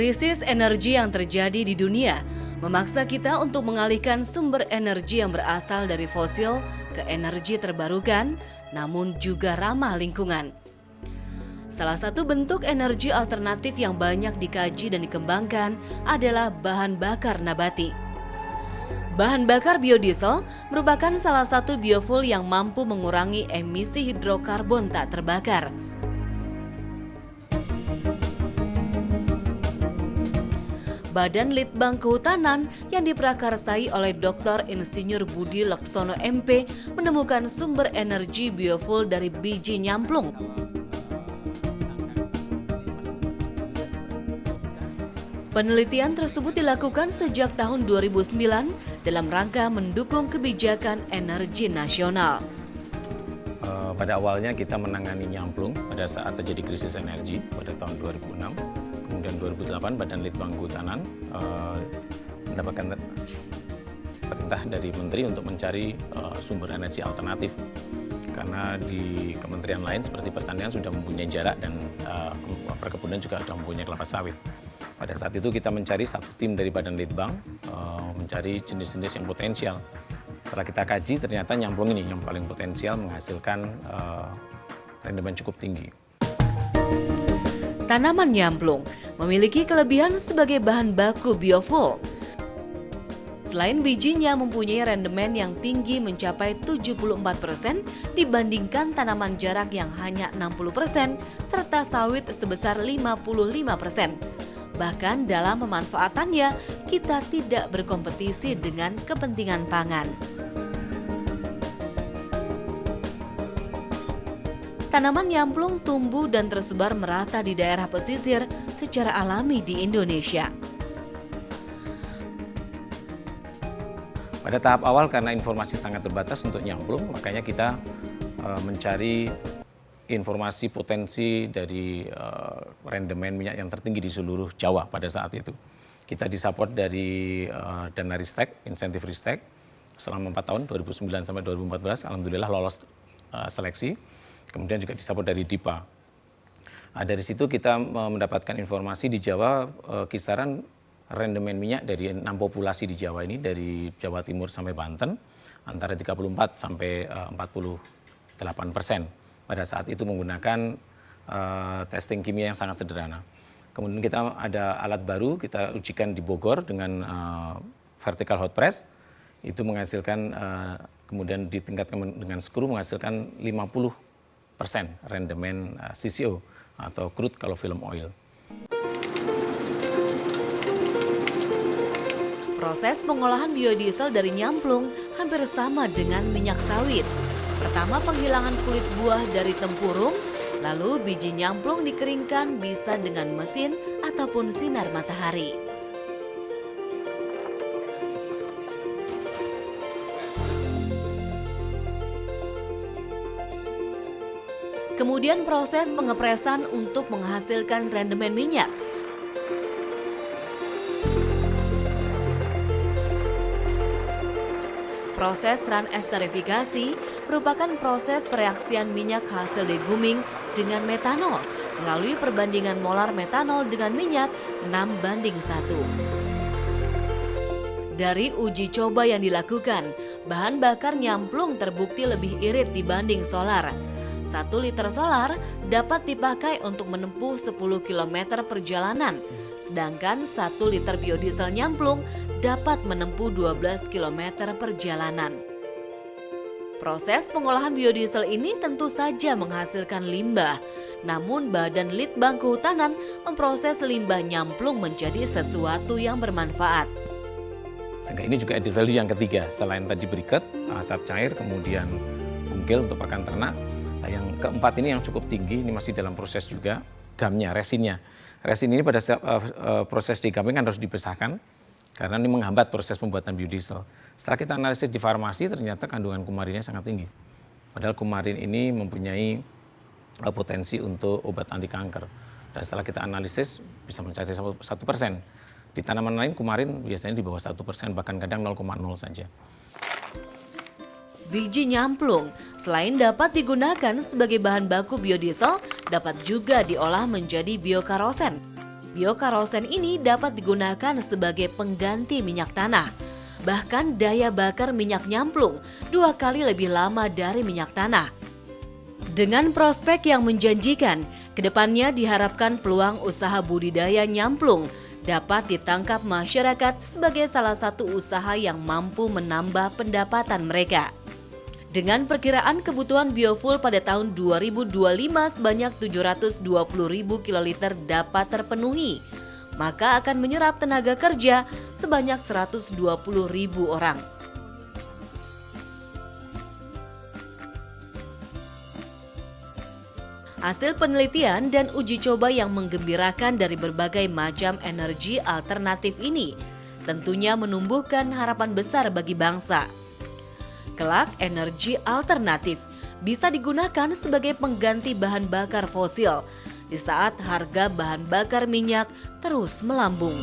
Krisis energi yang terjadi di dunia memaksa kita untuk mengalihkan sumber energi yang berasal dari fosil ke energi terbarukan, namun juga ramah lingkungan. Salah satu bentuk energi alternatif yang banyak dikaji dan dikembangkan adalah bahan bakar nabati. Bahan bakar biodiesel merupakan salah satu biofuel yang mampu mengurangi emisi hidrokarbon tak terbakar. Badan Litbang Kehutanan yang diprakarsai oleh Dr. Insinyur Budi Laksono MP menemukan sumber energi biofuel dari biji nyamplung. Penelitian tersebut dilakukan sejak tahun 2009 dalam rangka mendukung kebijakan energi nasional. Pada awalnya kita menangani nyamplung pada saat terjadi krisis energi pada tahun 2006. Kemudian 2008 Badan Litbang Kehutanan mendapatkan perintah dari Menteri untuk mencari sumber energi alternatif. Karena di kementerian lain seperti pertanian sudah mempunyai jarak dan perkebunan juga sudah mempunyai kelapa sawit. Pada saat itu kita mencari satu tim dari Badan Litbang mencari jenis-jenis yang potensial. Setelah kita kaji ternyata nyamplung ini yang paling potensial menghasilkan rendemen cukup tinggi. Tanaman nyamplung memiliki kelebihan sebagai bahan baku biofuel. Selain bijinya mempunyai rendemen yang tinggi mencapai 74% dibandingkan tanaman jarak yang hanya 60% serta sawit sebesar 55%. Bahkan dalam pemanfaatannya, kita tidak berkompetisi dengan kepentingan pangan. Tanaman nyamplung tumbuh dan tersebar merata di daerah pesisir secara alami di Indonesia. Pada tahap awal karena informasi sangat terbatas untuk nyamplung, makanya kita mencari informasi potensi dari rendemen minyak yang tertinggi di seluruh Jawa pada saat itu. Kita disupport dari dana Ristek, insentif Ristek selama 4 tahun, 2009 sampai 2014, alhamdulillah lolos seleksi. Kemudian juga disupport dari DIPA. Dari situ kita mendapatkan informasi di Jawa kisaran rendemen minyak dari 6 populasi di Jawa ini, dari Jawa Timur sampai Banten, antara 34 sampai 48%. Pada saat itu menggunakan testing kimia yang sangat sederhana. Kemudian kita ada alat baru, kita ujikan di Bogor dengan vertical hot press, itu menghasilkan, kemudian ditingkatkan dengan skru menghasilkan 50% rendemen CCO atau crude kalau film oil. Proses pengolahan biodiesel dari nyamplung hampir sama dengan minyak sawit. Pertama, penghilangan kulit buah dari tempurung, lalu biji nyamplung dikeringkan bisa dengan mesin ataupun sinar matahari. Kemudian proses pengepresan untuk menghasilkan rendemen minyak. Proses transesterifikasi merupakan proses pereaksian minyak hasil deguming dengan metanol melalui perbandingan molar metanol dengan minyak 6:1. Dari uji coba yang dilakukan, bahan bakar nyamplung terbukti lebih irit dibanding solar. 1 liter solar dapat dipakai untuk menempuh 10 km perjalanan, sedangkan 1 liter biodiesel nyamplung dapat menempuh 12 km perjalanan. Proses pengolahan biodiesel ini tentu saja menghasilkan limbah, namun Badan Litbang Kehutanan memproses limbah nyamplung menjadi sesuatu yang bermanfaat. Sehingga ini juga added value yang ketiga, selain tadi briket, asap cair, kemudian bungkil untuk pakan ternak. Nah, yang keempat ini yang cukup tinggi, ini masih dalam proses juga, gamnya, resinnya. Resin ini pada proses degumming kan harus dipisahkan, karena ini menghambat proses pembuatan biodiesel. Setelah kita analisis di farmasi, ternyata kandungan kumarinnya sangat tinggi. Padahal kumarin ini mempunyai potensi untuk obat anti kanker. Dan setelah kita analisis, bisa mencapai 1%. Di tanaman lain kumarin biasanya di bawah 1%, bahkan kadang 0,0 saja. Biji nyamplung selain dapat digunakan sebagai bahan baku biodiesel, dapat juga diolah menjadi biokarosen. Biokarosen ini dapat digunakan sebagai pengganti minyak tanah. Bahkan daya bakar minyak nyamplung 2 kali lebih lama dari minyak tanah. Dengan prospek yang menjanjikan, kedepannya diharapkan peluang usaha budidaya nyamplung dapat ditangkap masyarakat sebagai salah satu usaha yang mampu menambah pendapatan mereka. Dengan perkiraan kebutuhan biofuel pada tahun 2025 sebanyak 720.000 kiloliter dapat terpenuhi, maka akan menyerap tenaga kerja sebanyak 120.000 orang. Hasil penelitian dan uji coba yang menggembirakan dari berbagai macam energi alternatif ini tentunya menumbuhkan harapan besar bagi bangsa. Kelak, energi alternatif bisa digunakan sebagai pengganti bahan bakar fosil di saat harga bahan bakar minyak terus melambung.